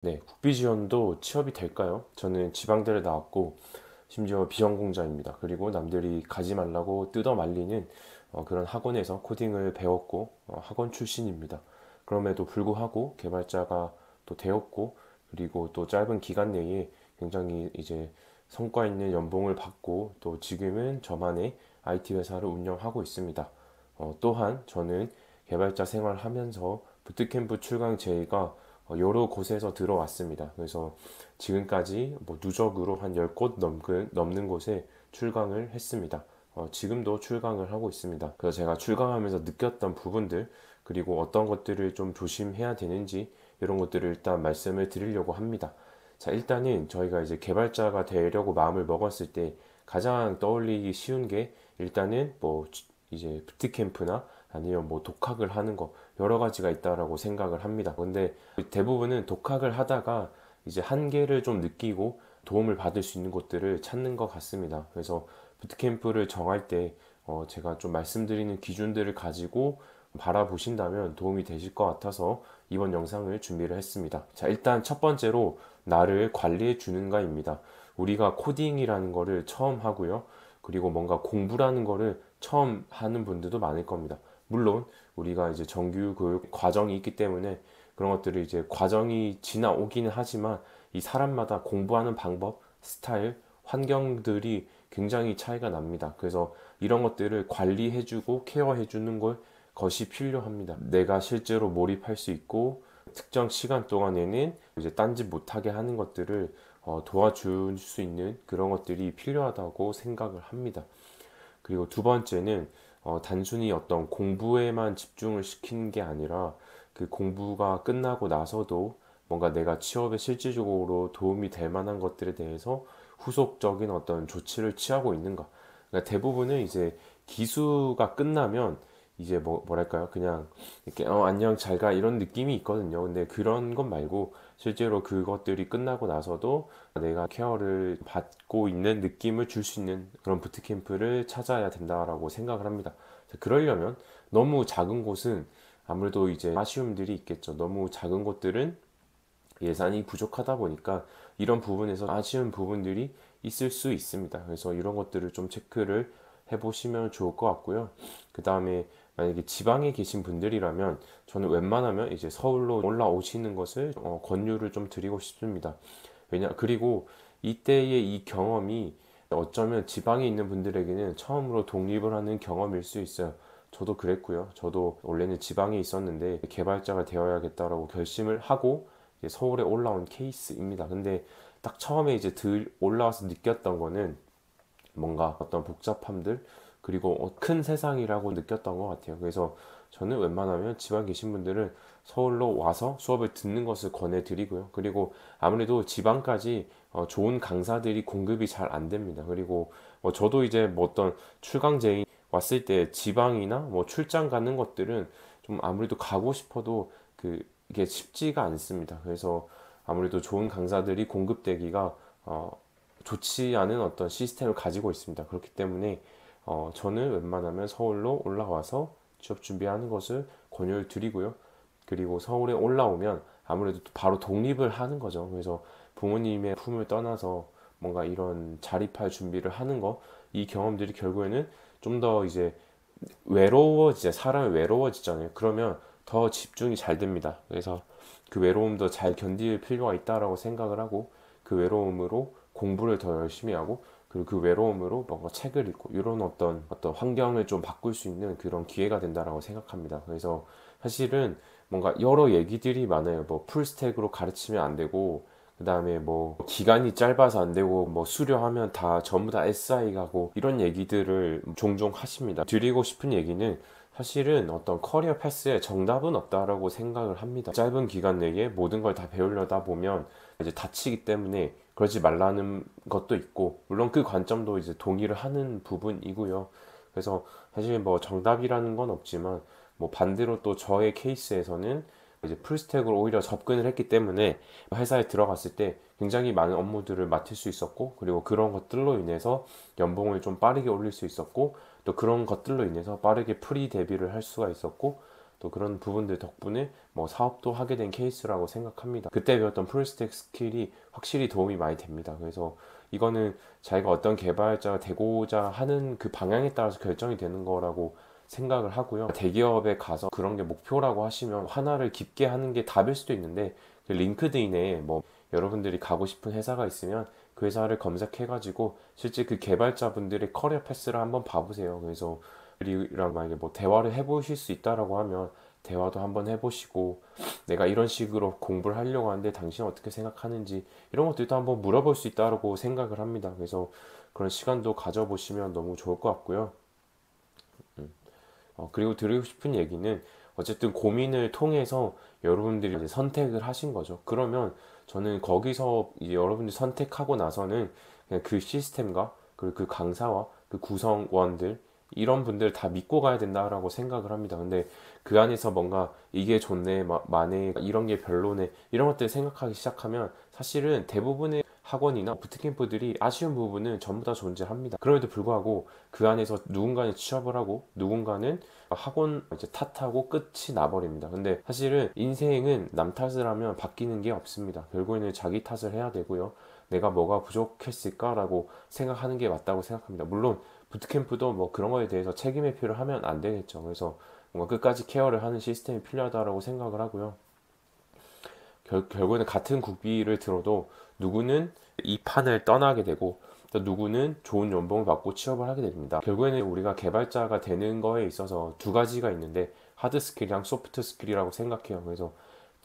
네, 국비 지원도 취업이 될까요? 저는 지방대를 나왔고 심지어 비전공자입니다. 그리고 남들이 가지 말라고 뜯어 말리는 그런 학원에서 코딩을 배웠고 학원 출신입니다. 그럼에도 불구하고 개발자가 또 되었고 그리고 또 짧은 기간 내에 굉장히 이제 성과 있는 연봉을 받고 또 지금은 저만의 IT 회사를 운영하고 있습니다. 또한 저는 개발자 생활하면서 부트캠프 출강 제의가 여러 곳에서 들어왔습니다. 그래서 지금까지 뭐 누적으로 한 10곳 넘는 곳에 출강을 했습니다. 지금도 출강을 하고 있습니다. 그래서 제가 출강하면서 느꼈던 부분들, 그리고 어떤 것들을 좀 조심해야 되는지, 이런 것들을 일단 말씀을 드리려고 합니다. 자, 일단은 저희가 이제 개발자가 되려고 마음을 먹었을 때 가장 떠올리기 쉬운 게 일단은 뭐 이제 부트캠프나 아니면 뭐 독학을 하는 거 여러 가지가 있다라고 생각을 합니다. 근데 대부분은 독학을 하다가 이제 한계를 좀 느끼고 도움을 받을 수 있는 곳들을 찾는 것 같습니다. 그래서 부트캠프를 정할 때 제가 좀 말씀드리는 기준들을 가지고 바라보신다면 도움이 되실 것 같아서 이번 영상을 준비를 했습니다. 자, 일단 첫 번째로 나를 관리해 주는가입니다. 우리가 코딩이라는 거를 처음 하고요. 그리고 뭔가 공부라는 거를 처음 하는 분들도 많을 겁니다. 물론 우리가 이제 정규 교육 과정이 있기 때문에 그런 것들을 이제 과정이 지나오기는 하지만 이 사람마다 공부하는 방법, 스타일, 환경들이 굉장히 차이가 납니다. 그래서 이런 것들을 관리해주고 케어해주는 것이 필요합니다. 내가 실제로 몰입할 수 있고 특정 시간 동안에는 이제 딴짓 못하게 하는 것들을 도와줄 수 있는 그런 것들이 필요하다고 생각을 합니다. 그리고 두 번째는 단순히 어떤 공부에만 집중을 시키는 게 아니라 그 공부가 끝나고 나서도 뭔가 내가 취업에 실질적으로 도움이 될 만한 것들에 대해서 후속적인 어떤 조치를 취하고 있는가. 그러니까 대부분은 이제 기수가 끝나면 이제 뭐랄까요? 그냥 이렇게 안녕 잘 가 이런 느낌이 있거든요. 근데 그런 것 말고 실제로 그것들이 끝나고 나서도 내가 케어를 받고 있는 느낌을 줄 수 있는 그런 부트캠프를 찾아야 된다라고 생각을 합니다. 그러려면 너무 작은 곳은 아무래도 이제 아쉬움들이 있겠죠. 너무 작은 곳들은 예산이 부족하다 보니까 이런 부분에서 아쉬운 부분들이 있을 수 있습니다. 그래서 이런 것들을 좀 체크를 해보시면 좋을 것 같고요. 그 다음에 만약에 지방에 계신 분들이라면 저는 웬만하면 이제 서울로 올라오시는 것을 권유를 좀 드리고 싶습니다. 그리고 이때의 이 경험이 어쩌면 지방에 있는 분들에게는 처음으로 독립을 하는 경험일 수 있어요. 저도 그랬고요. 저도 원래는 지방에 있었는데 개발자가 되어야겠다라고 결심을 하고 이제 서울에 올라온 케이스입니다. 근데 딱 처음에 이제 올라와서 느꼈던 거는 뭔가 어떤 복잡함들 그리고 큰 세상이라고 느꼈던 것 같아요. 그래서 저는 웬만하면 지방 계신 분들은 서울로 와서 수업을 듣는 것을 권해드리고요. 그리고 아무래도 지방까지 좋은 강사들이 공급이 잘 안 됩니다. 그리고 저도 이제 뭐 어떤 출강제이 왔을 때 지방이나 뭐 출장 가는 것들은 좀 아무래도 가고 싶어도 이게 쉽지가 않습니다. 그래서 아무래도 좋은 강사들이 공급되기가 좋지 않은 어떤 시스템을 가지고 있습니다. 그렇기 때문에 저는 웬만하면 서울로 올라와서 취업 준비하는 것을 권유를 드리고요. 그리고 서울에 올라오면 아무래도 바로 독립을 하는 거죠. 그래서 부모님의 품을 떠나서 뭔가 이런 자립할 준비를 하는 거, 이 경험들이 결국에는 좀 더 이제 사람이 외로워지잖아요. 그러면 더 집중이 잘 됩니다. 그래서 그 외로움도 잘 견딜 필요가 있다라고 생각을 하고 그 외로움으로 공부를 더 열심히 하고 그리고 그 외로움으로 뭔가 책을 읽고 이런 어떤 환경을 좀 바꿀 수 있는 그런 기회가 된다라고 생각합니다. 그래서 사실은 뭔가 여러 얘기들이 많아요. 뭐 풀스택으로 가르치면 안 되고 그 다음에 뭐 기간이 짧아서 안 되고 뭐 수료하면 다 전부 다 SI 가고 이런 얘기들을 종종 하십니다. 드리고 싶은 얘기는 사실은 어떤 커리어 패스에 정답은 없다라고 생각을 합니다. 짧은 기간 내에 모든 걸 다 배우려다 보면 이제 다치기 때문에 그러지 말라는 것도 있고 물론 그 관점도 이제 동의를 하는 부분이고요. 그래서 사실 뭐 정답이라는 건 없지만 뭐 반대로 또 저의 케이스에서는 이제 풀스택으로 오히려 접근을 했기 때문에 회사에 들어갔을 때 굉장히 많은 업무들을 맡을 수 있었고 그리고 그런 것들로 인해서 연봉을 좀 빠르게 올릴 수 있었고 또 그런 것들로 인해서 빠르게 프리 데뷔를 할 수가 있었고 또 그런 부분들 덕분에 뭐 사업도 하게 된 케이스라고 생각합니다. 그때 배웠던 풀스택 스킬이 확실히 도움이 많이 됩니다. 그래서 이거는 자기가 어떤 개발자가 되고자 하는 그 방향에 따라서 결정이 되는 거라고 생각을 하고요. 대기업에 가서 그런 게 목표라고 하시면 하나를 깊게 하는 게 답일 수도 있는데, 그 링크드인에 뭐 여러분들이 가고 싶은 회사가 있으면 그 회사를 검색해가지고 실제 그 개발자분들의 커리어 패스를 한번 봐보세요. 그래서 우리랑 만약에 뭐 대화를 해보실 수 있다라고 하면 대화도 한번 해보시고, 내가 이런 식으로 공부를 하려고 하는데 당신은 어떻게 생각하는지 이런 것들도 한번 물어볼 수 있다고 생각을 합니다. 그래서 그런 시간도 가져보시면 너무 좋을 것 같고요. 그리고 드리고 싶은 얘기는, 어쨌든 고민을 통해서 여러분들이 이제 선택을 하신 거죠. 그러면 저는 거기서 이제 여러분들이 선택하고 나서는 그냥 그 시스템과 그리고 그 강사와 그 구성원들 이런 분들 다 믿고 가야 된다라고 생각을 합니다. 근데 그 안에서 뭔가 이게 좋네, 마네, 이런 게 별로네, 이런 것들 생각하기 시작하면 사실은 대부분의 학원이나 부트캠프들이 아쉬운 부분은 전부 다 존재합니다. 그럼에도 불구하고 그 안에서 누군가는 취업을 하고 누군가는 학원 이제 탓하고 끝이 나버립니다. 근데 사실은 인생은 남 탓을 하면 바뀌는 게 없습니다. 결국에는 자기 탓을 해야 되고요. 내가 뭐가 부족했을까라고 생각하는 게 맞다고 생각합니다. 물론 부트캠프도 뭐 그런 거에 대해서 책임 회피를 하면 안 되겠죠. 그래서 뭔가 끝까지 케어를 하는 시스템이 필요하다고 생각을 하고요. 결국에는 같은 국비를 들어도 누구는 이 판을 떠나게 되고 또 누구는 좋은 연봉을 받고 취업을 하게 됩니다. 결국에는 우리가 개발자가 되는 거에 있어서 두 가지가 있는데, 하드 스킬이랑 소프트 스킬이라고 생각해요. 그래서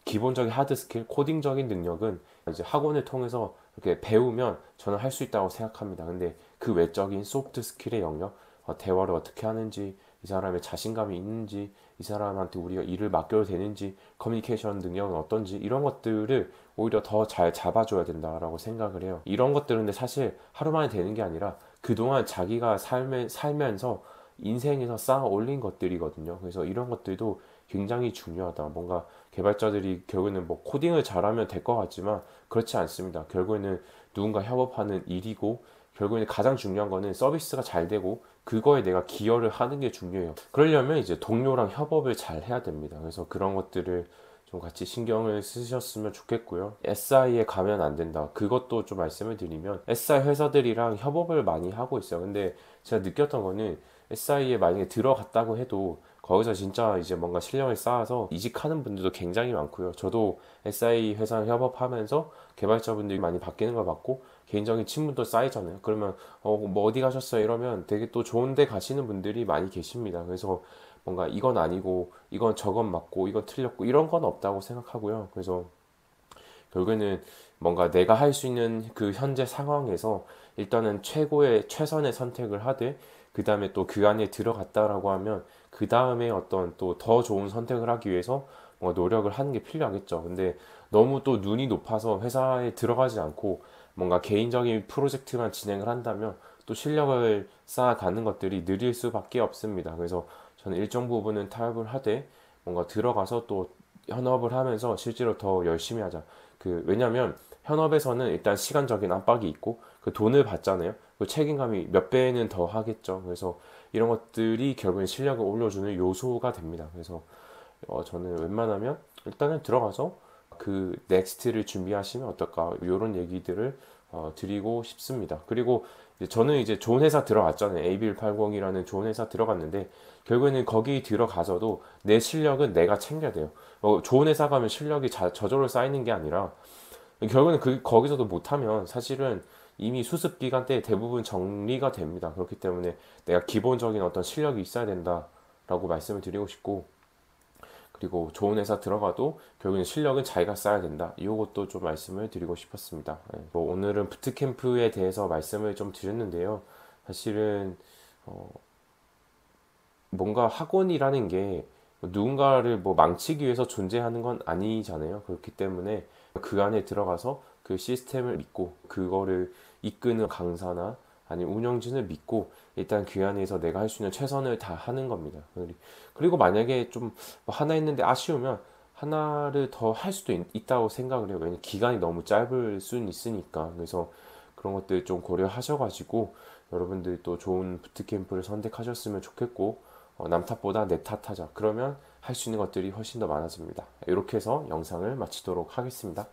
기본적인 하드 스킬, 코딩적인 능력은 이제 학원을 통해서 이렇게 배우면 저는 할 수 있다고 생각합니다. 근데 그 외적인 소프트 스킬의 영역, 대화를 어떻게 하는지, 이 사람의 자신감이 있는지, 이 사람한테 우리가 일을 맡겨도 되는지, 커뮤니케이션 능력은 어떤지, 이런 것들을 오히려 더 잘 잡아줘야 된다라고 생각을 해요. 이런 것들은 근데 사실 하루 만에 되는 게 아니라 그동안 자기가 살면서 인생에서 쌓아 올린 것들이거든요. 그래서 이런 것들도 굉장히 중요하다. 뭔가 개발자들이 결국에는 뭐 코딩을 잘하면 될 것 같지만 그렇지 않습니다. 결국에는 누군가 협업하는 일이고, 결국에는 가장 중요한 거는 서비스가 잘 되고 그거에 내가 기여를 하는 게 중요해요. 그러려면 이제 동료랑 협업을 잘 해야 됩니다. 그래서 그런 것들을 좀 같이 신경을 쓰셨으면 좋겠고요. SI에 가면 안 된다. 그것도 좀 말씀을 드리면, SI 회사들이랑 협업을 많이 하고 있어요. 근데 제가 느꼈던 거는 SI에 만약에 들어갔다고 해도 거기서 진짜 이제 뭔가 실력을 쌓아서 이직하는 분들도 굉장히 많고요. 저도 SI 회사랑 협업하면서 개발자분들이 많이 바뀌는 걸 봤고, 개인적인 친분도 쌓이잖아요. 그러면 뭐 어디 가셨어요? 이러면 되게 또 좋은 데 가시는 분들이 많이 계십니다. 그래서 뭔가 이건 아니고 이건 저건 맞고 이건 틀렸고 이런 건 없다고 생각하고요. 그래서 결국에는 뭔가 내가 할 수 있는 그 현재 상황에서 일단은 최고의 최선의 선택을 하되, 그 다음에 또 그 안에 들어갔다라고 하면 그 다음에 어떤 또 더 좋은 선택을 하기 위해서 뭔가 노력을 하는 게 필요하겠죠. 근데 너무 또 눈이 높아서 회사에 들어가지 않고 뭔가 개인적인 프로젝트만 진행을 한다면 또 실력을 쌓아가는 것들이 느릴 수밖에 없습니다. 그래서 저는 일정 부분은 타협을 하되 뭔가 들어가서 또 현업을 하면서 실제로 더 열심히 하자. 왜냐면 현업에서는 일단 시간적인 압박이 있고 그 돈을 받잖아요. 그 책임감이 몇 배는 더 하겠죠. 그래서 이런 것들이 결국엔 실력을 올려주는 요소가 됩니다. 그래서 저는 웬만하면 일단은 들어가서 그 넥스트를 준비하시면 어떨까, 이런 얘기들을 드리고 싶습니다. 그리고 이제 저는 이제 좋은 회사 들어갔잖아요. AB180이라는 좋은 회사 들어갔는데 결국에는 거기 들어가서도 내 실력은 내가 챙겨야 돼요. 좋은 회사 가면 실력이 저절로 쌓이는 게 아니라 결국에는 거기서도 못하면 사실은 이미 수습 기간 때 대부분 정리가 됩니다. 그렇기 때문에 내가 기본적인 어떤 실력이 있어야 된다라고 말씀을 드리고 싶고, 그리고 좋은 회사 들어가도 결국엔 실력은 자기가 쌓아야 된다. 이것도 좀 말씀을 드리고 싶었습니다. 뭐 오늘은 부트캠프에 대해서 말씀을 좀 드렸는데요. 사실은 뭔가 학원이라는 게 누군가를 뭐 망치기 위해서 존재하는 건 아니잖아요. 그렇기 때문에 그 안에 들어가서 그 시스템을 믿고 그거를 이끄는 강사나 아니면 운영진을 믿고 일단 그 안에서 내가 할 수 있는 최선을 다 하는 겁니다. 그리고 만약에 좀 하나 했는데 아쉬우면 하나를 더 할 수도 있다고 생각을 해요. 왜냐면 기간이 너무 짧을 수는 있으니까. 그래서 그런 것들 좀 고려하셔가지고 여러분들이 또 좋은 부트캠프를 선택하셨으면 좋겠고, 남 탓보다 내 탓하자. 그러면 할 수 있는 것들이 훨씬 더 많아집니다. 이렇게 해서 영상을 마치도록 하겠습니다.